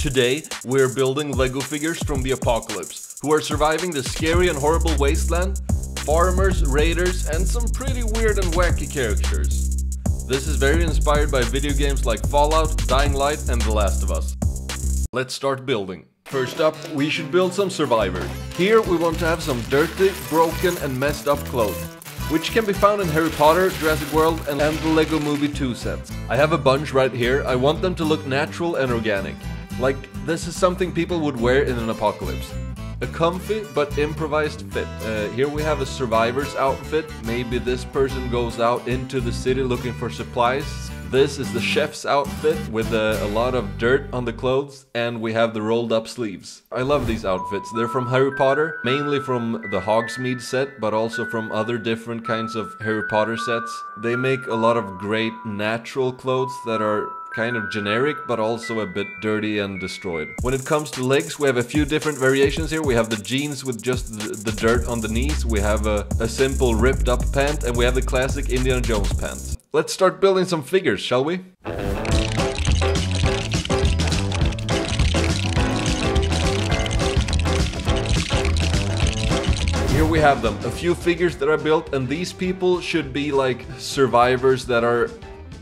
Today, we're building Lego figures from the apocalypse, who are surviving the scary and horrible wasteland, farmers, raiders, and some pretty weird and wacky characters. This is very inspired by video games like Fallout, Dying Light, and The Last of Us. Let's start building. First up, we should build some survivors. Here we want to have some dirty, broken, and messed up clothes, which can be found in Harry Potter, Jurassic World, and the Lego Movie 2 sets. I have a bunch right here. I want them to look natural and organic. Like, this is something people would wear in an apocalypse. A comfy but improvised fit. Here we have a survivor's outfit. Maybe this person goes out into the city looking for supplies. This is the chef's outfit with a lot of dirt on the clothes, and we have the rolled up sleeves. I love these outfits. They're from Harry Potter, mainly from the Hogsmeade set, but also from other different kinds of Harry Potter sets. They make a lot of great natural clothes that are kind of generic, but also a bit dirty and destroyed. When it comes to legs, we have a few different variations here. We have the jeans with just the dirt on the knees. We have a simple ripped up pant, and we have the classic Indiana Jones pants. Let's start building some figures, shall we? Here we have them, a few figures that I built, and these people should be like survivors that are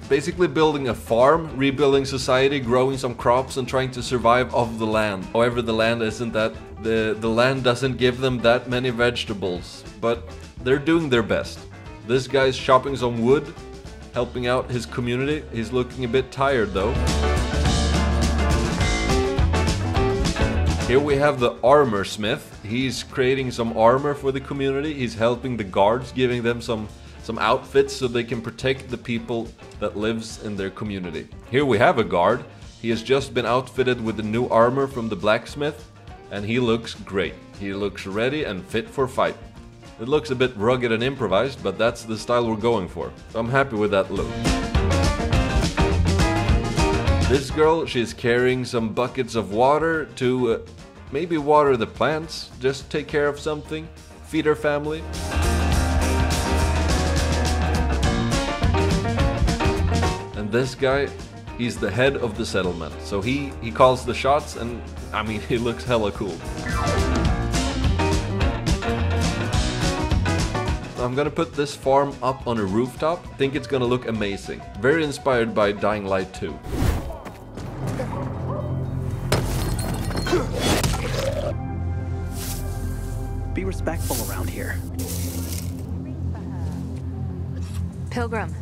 basically building a farm, rebuilding society, growing some crops, and trying to survive off the land. However, the land isn't that, the land doesn't give them that many vegetables, but they're doing their best. This guy's chopping some wood, helping out his community. He's looking a bit tired though. Here we have the armor smith. He's creating some armor for the community. He's helping the guards, giving them some outfits so they can protect the people that lives in their community. Here we have a guard. He has just been outfitted with the new armor from the blacksmith, and he looks great. He looks ready and fit for fight. It looks a bit rugged and improvised, but that's the style we're going for. So I'm happy with that look. This girl, she's carrying some buckets of water to maybe water the plants, just take care of something, feed her family. And this guy, he's the head of the settlement. So he calls the shots, and I mean, he looks hella cool. I'm gonna put this farm up on a rooftop. I think it's gonna look amazing. Very inspired by Dying Light 2. Be respectful around here. Pilgrim.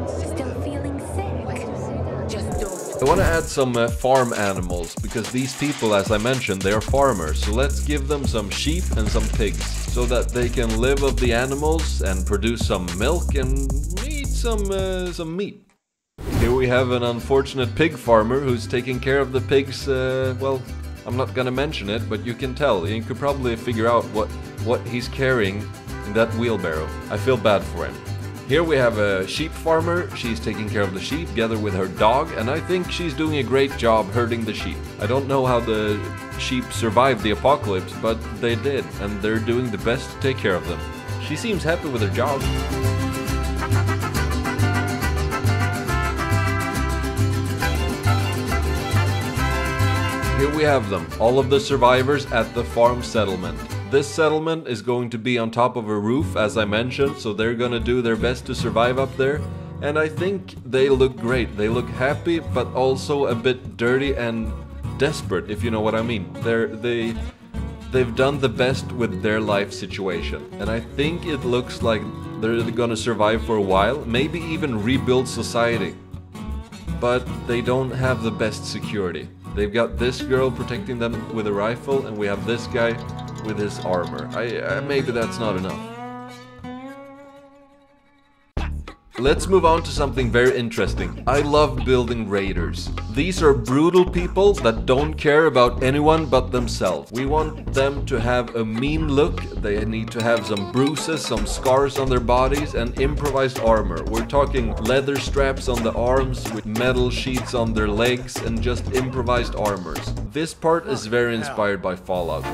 Still feeling sick? Just don't. I want to add some farm animals, because these people, as I mentioned, they are farmers. So let's give them some sheep and some pigs, so that they can live off the animals and produce some milk and eat some meat. Here we have an unfortunate pig farmer who's taking care of the pigs. Well, I'm not gonna mention it, but you can tell. You could probably figure out what he's carrying in that wheelbarrow. I feel bad for him. Here we have a sheep farmer. She's taking care of the sheep together with her dog, and I think she's doing a great job herding the sheep. I don't know how the sheep survived the apocalypse, but they did, and they're doing the best to take care of them. She seems happy with her job. Here we have them, all of the survivors at the farm settlement. This settlement is going to be on top of a roof, as I mentioned, so they're gonna do their best to survive up there. And I think they look great. They look happy, but also a bit dirty and desperate, if you know what I mean. They've done the best with their life situation. And I think it looks like they're gonna survive for a while, maybe even rebuild society. But they don't have the best security. They've got this girl protecting them with a rifle, and we have this guy with his armor. Maybe that's not enough. Let's move on to something very interesting. I love building raiders. These are brutal people that don't care about anyone but themselves. We want them to have a mean look. They need to have some bruises, some scars on their bodies, and improvised armor. We're talking leather straps on the arms with metal sheets on their legs and just improvised armors. This part is very inspired by Fallout.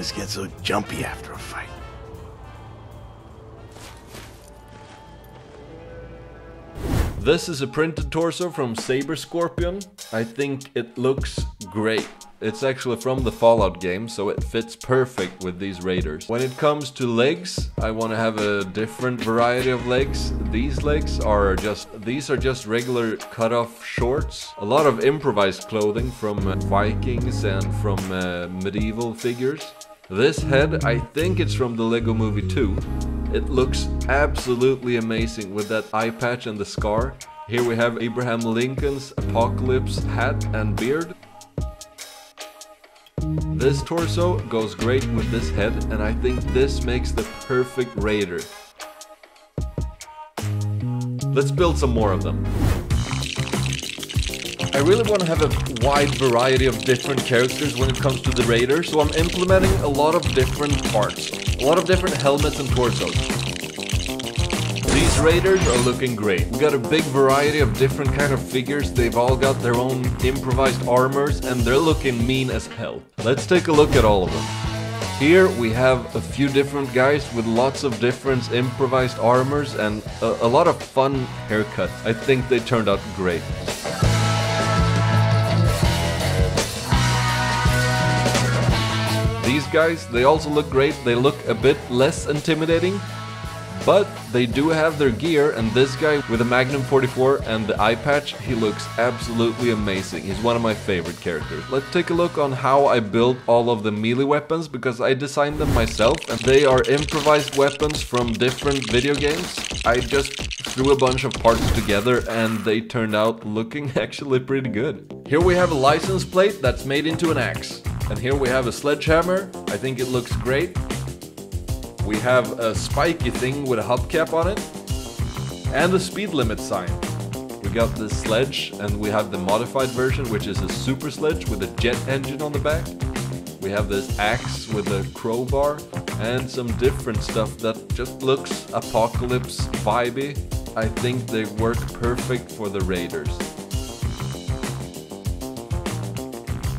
always get so jumpy after a fight. This is a printed torso from Saber Scorpion. I think it looks great. It's actually from the Fallout game, so it fits perfect with these raiders. When it comes to legs, I want to have a different variety of legs. These are just regular cut-off shorts. A lot of improvised clothing from Vikings and from medieval figures. This head, I think it's from the Lego Movie 2. It looks absolutely amazing with that eye patch and the scar. Here we have Abraham Lincoln's Apocalypse hat and beard. This torso goes great with this head, and I think this makes the perfect raider. Let's build some more of them. I really want to have a wide variety of different characters when it comes to the raiders, so I'm implementing a lot of different parts, a lot of different helmets and torsos. These raiders are looking great. We got a big variety of different kind of figures. They've all got their own improvised armors and they're looking mean as hell. Let's take a look at all of them. Here we have a few different guys with lots of different improvised armors and a lot of fun haircuts. I think they turned out great. These guys, they also look great. They look a bit less intimidating, but they do have their gear, and this guy with the Magnum 44 and the eye patch, he looks absolutely amazing. He's one of my favorite characters. Let's take a look on how I built all of the melee weapons, because I designed them myself, and they are improvised weapons from different video games. I just threw a bunch of parts together and they turned out looking actually pretty good. Here we have a license plate that's made into an axe. And here we have a sledgehammer. I think it looks great. We have a spiky thing with a hubcap on it. And a speed limit sign. We got this sledge and we have the modified version, which is a super sledge with a jet engine on the back. We have this axe with a crowbar and some different stuff that just looks apocalypse vibey. I think they work perfect for the raiders.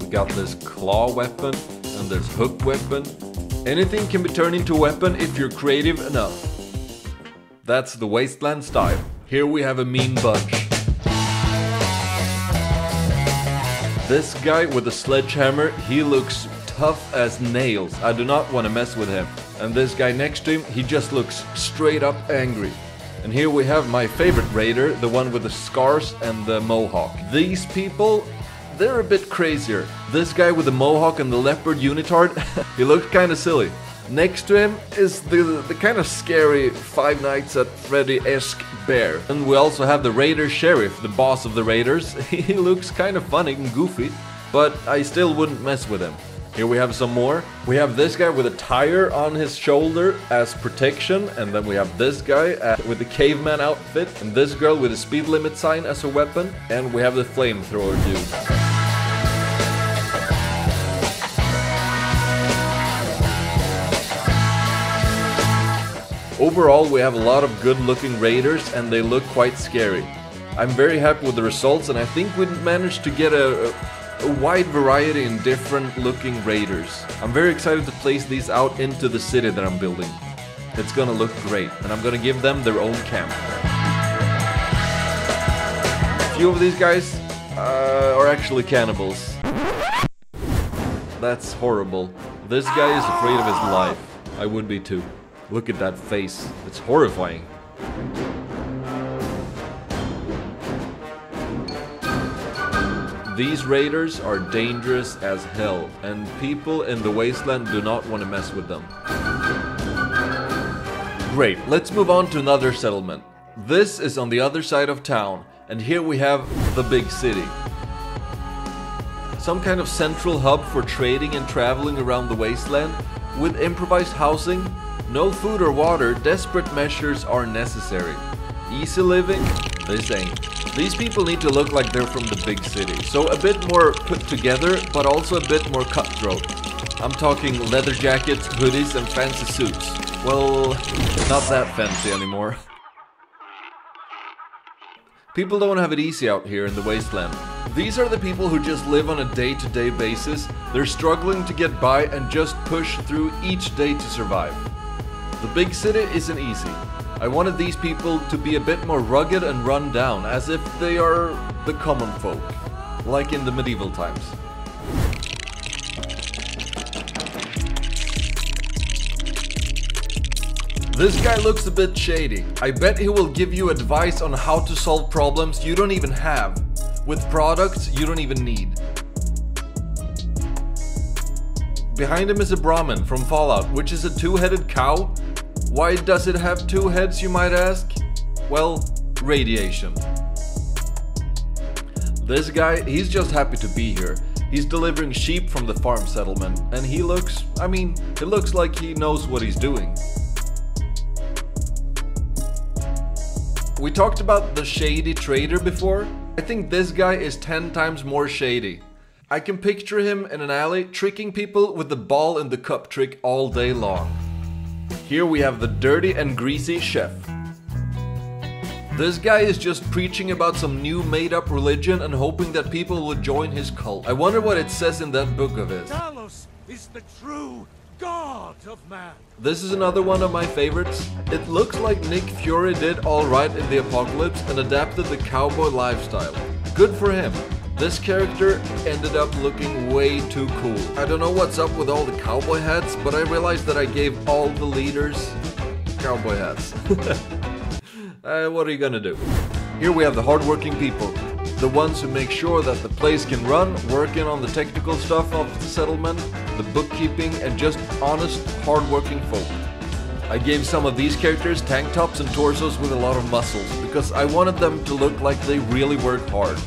We got this claw weapon and this hook weapon. Anything can be turned into a weapon if you're creative enough. That's the Wasteland style. Here we have a mean bunch. This guy with a sledgehammer, he looks tough as nails. I do not want to mess with him. And this guy next to him, he just looks straight up angry. And here we have my favorite raider, the one with the scars and the mohawk. These people, they're a bit crazier. This guy with the mohawk and the leopard unitard, he looked kind of silly. Next to him is the kind of scary Five Nights at Freddy-esque bear. And we also have the Raider Sheriff, the boss of the Raiders. He looks kind of funny and goofy, but I still wouldn't mess with him. Here we have some more. We have this guy with a tire on his shoulder as protection, and then we have this guy with the caveman outfit, and this girl with a speed limit sign as a weapon, and we have the flamethrower dude. Overall, we have a lot of good looking raiders and they look quite scary. I'm very happy with the results, and I think we managed to get a wide variety in different looking raiders. I'm very excited to place these out into the city that I'm building. It's gonna look great, and I'm gonna give them their own camp. A few of these guys are actually cannibals. That's horrible. This guy is afraid of his life. I would be too. Look at that face. It's horrifying. These raiders are dangerous as hell, and people in the Wasteland do not want to mess with them. Great, let's move on to another settlement. This is on the other side of town, and here we have the big city. Some kind of central hub for trading and traveling around the Wasteland, with improvised housing. No food or water, desperate measures are necessary. Easy living? This ain't. These people need to look like they're from the big city, so a bit more put together, but also a bit more cutthroat. I'm talking leather jackets, hoodies, and fancy suits. Well, not that fancy anymore. People don't have it easy out here in the wasteland. These are the people who just live on a day-to-day basis. They're struggling to get by and just push through each day to survive. The big city isn't easy. I wanted these people to be a bit more rugged and run down, as if they are the common folk, like in the medieval times. This guy looks a bit shady. I bet he will give you advice on how to solve problems you don't even have, with products you don't even need. Behind him is a Brahmin from Fallout, which is a two-headed cow. Why does it have two heads, you might ask? Well, radiation. This guy, he's just happy to be here. He's delivering sheep from the farm settlement, and he looks, it looks like he knows what he's doing. We talked about the shady trader before. I think this guy is 10 times more shady. I can picture him in an alley tricking people with the ball in the cup trick all day long. Here we have the dirty and greasy chef. This guy is just preaching about some new made-up religion and hoping that people will join his cult. I wonder what it says in that book of his. Talos is the true god of man. This is another one of my favorites. It looks like Nick Fury did alright in the apocalypse and adapted the cowboy lifestyle. Good for him. This character ended up looking way too cool. I don't know what's up with all the cowboy hats, but I realized that I gave all the leaders cowboy hats. What are you gonna do? Here we have the hardworking people. The ones who make sure that the place can run, working on the technical stuff of the settlement, the bookkeeping, and just honest, hardworking folk. I gave some of these characters tank tops and torsos with a lot of muscles, because I wanted them to look like they really worked hard.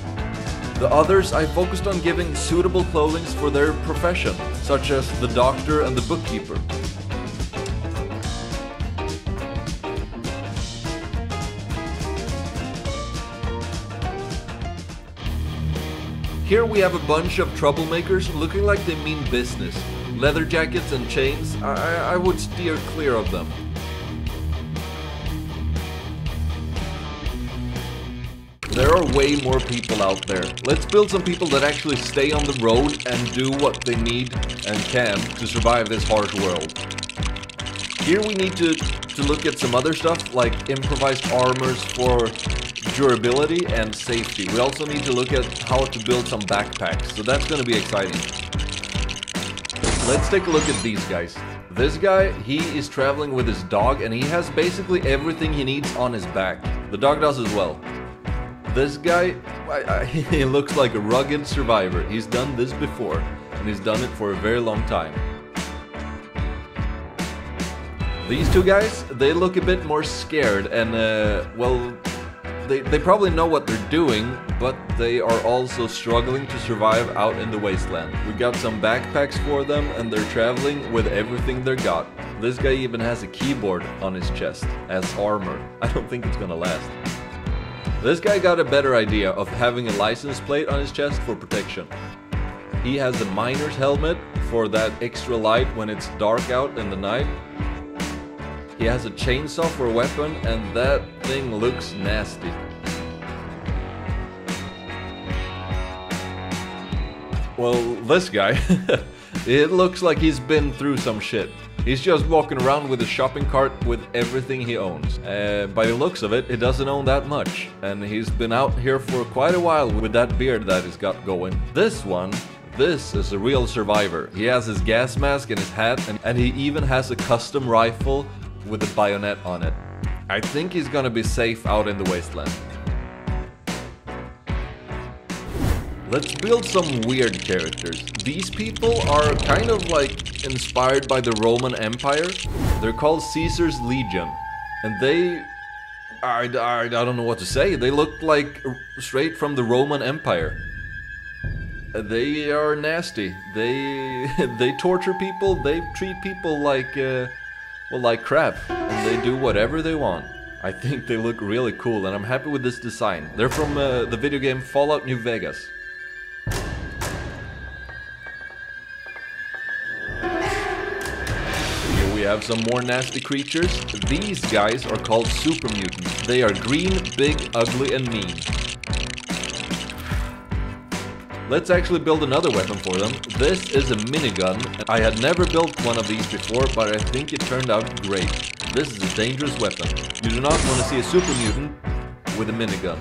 The others I focused on giving suitable clothing for their profession, such as the doctor and the bookkeeper. Here we have a bunch of troublemakers looking like they mean business. Leather jackets and chains, I would steer clear of them. There are way more people out there. Let's build some people that actually stay on the road and do what they need and can to survive this harsh world. Here we need to look at some other stuff like improvised armors for durability and safety. We also need to look at how to build some backpacks, so that's going to be exciting. Let's take a look at these guys. This guy, he is traveling with his dog and he has basically everything he needs on his back. The dog does as well. This guy, he looks like a rugged survivor. He's done this before and he's done it for a very long time. These two guys, they look a bit more scared and well, they probably know what they're doing, but they are also struggling to survive out in the wasteland. We got some backpacks for them and they're traveling with everything they got. This guy even has a keyboard on his chest as armor. I don't think it's gonna last. This guy got a better idea of having a license plate on his chest for protection. He has a miner's helmet for that extra light when it's dark out in the night. He has a chainsaw for a weapon, and that thing looks nasty. Well, this guy, it looks like he's been through some shit. He's just walking around with a shopping cart with everything he owns. By the looks of it, he doesn't own that much. And he's been out here for quite a while with that beard that he's got going. This is a real survivor. He has his gas mask and his hat, and he even has a custom rifle with a bayonet on it. I think he's gonna be safe out in the wasteland. Let's build some weird characters. These people are kind of like inspired by the Roman Empire. They're called Caesar's Legion. And they... I don't know what to say. They look like straight from the Roman Empire. They are nasty. They torture people. They treat people like... well, like crap, and they do whatever they want. I think they look really cool, and I'm happy with this design. They're from the video game Fallout New Vegas. Here we have some more nasty creatures. These guys are called super mutants. They are green, big, ugly, and mean. Let's actually build another weapon for them. This is a minigun. I had never built one of these before, but I think it turned out great. This is a dangerous weapon. You do not want to see a super mutant with a minigun.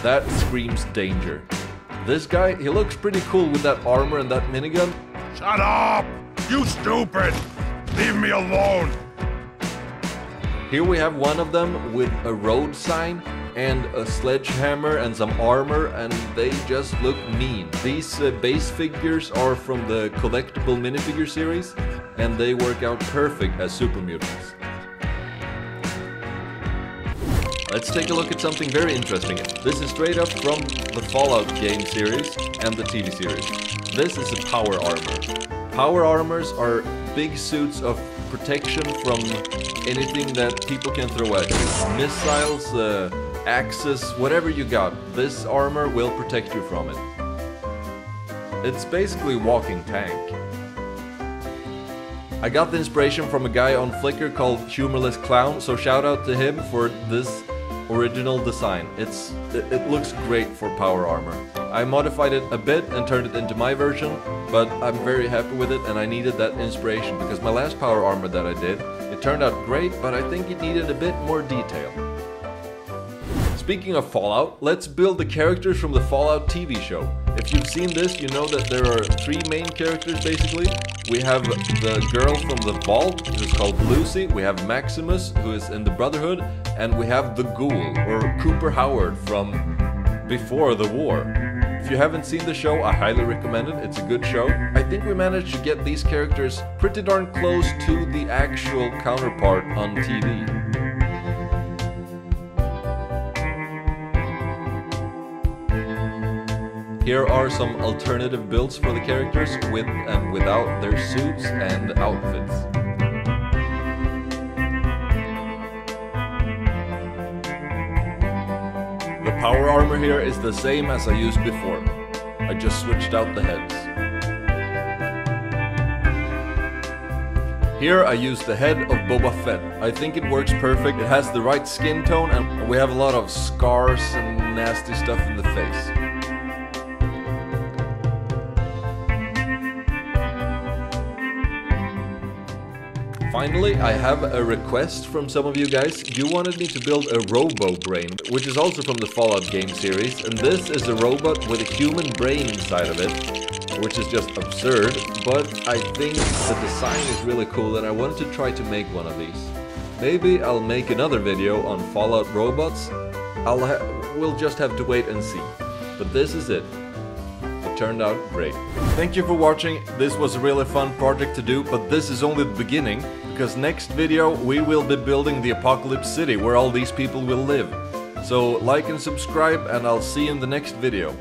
That screams danger. This guy, he looks pretty cool with that armor and that minigun. Shut up! You stupid! Leave me alone! Here we have one of them with a road sign and a sledgehammer and some armor, and they just look mean. These base figures are from the collectible minifigure series, and they work out perfect as super mutants. Let's take a look at something very interesting. This is straight up from the Fallout game series and the TV series. This is a power armor. Power armors are big suits of protection from anything that people can throw at you. Missiles, axes, whatever you got, this armor will protect you from it. It's basically a walking tank. I got the inspiration from a guy on Flickr called Humorless Clown, so shout out to him for this original design. It looks great for power armor. I modified it a bit and turned it into my version, but I'm very happy with it, and I needed that inspiration because my last power armor that I did, it turned out great, but I think it needed a bit more detail. Speaking of Fallout, let's build the characters from the Fallout TV show. If you've seen this, you know that there are 3 main characters basically. We have the girl from the vault, who's called Lucy, we have Maximus, who is in the Brotherhood, and we have the Ghoul, or Cooper Howard from before the war. If you haven't seen the show, I highly recommend it, it's a good show. I think we managed to get these characters pretty darn close to the actual counterpart on TV. Here are some alternative builds for the characters with and without their suits and outfits. The power armor here is the same as I used before. I just switched out the heads. Here I use the head of Boba Fett. I think it works perfect. It has the right skin tone, and we have a lot of scars and nasty stuff in the face. Finally, I have a request from some of you guys. You wanted me to build a robo-brain, which is also from the Fallout game series, and this is a robot with a human brain inside of it, which is just absurd, but I think the design is really cool and I wanted to try to make one of these. Maybe I'll make another video on Fallout robots. We'll just have to wait and see. But this is it. It turned out great. Thank you for watching. This was a really fun project to do, but this is only the beginning, because next video we will be building the Apocalypse City where all these people will live. So like and subscribe, and I'll see you in the next video.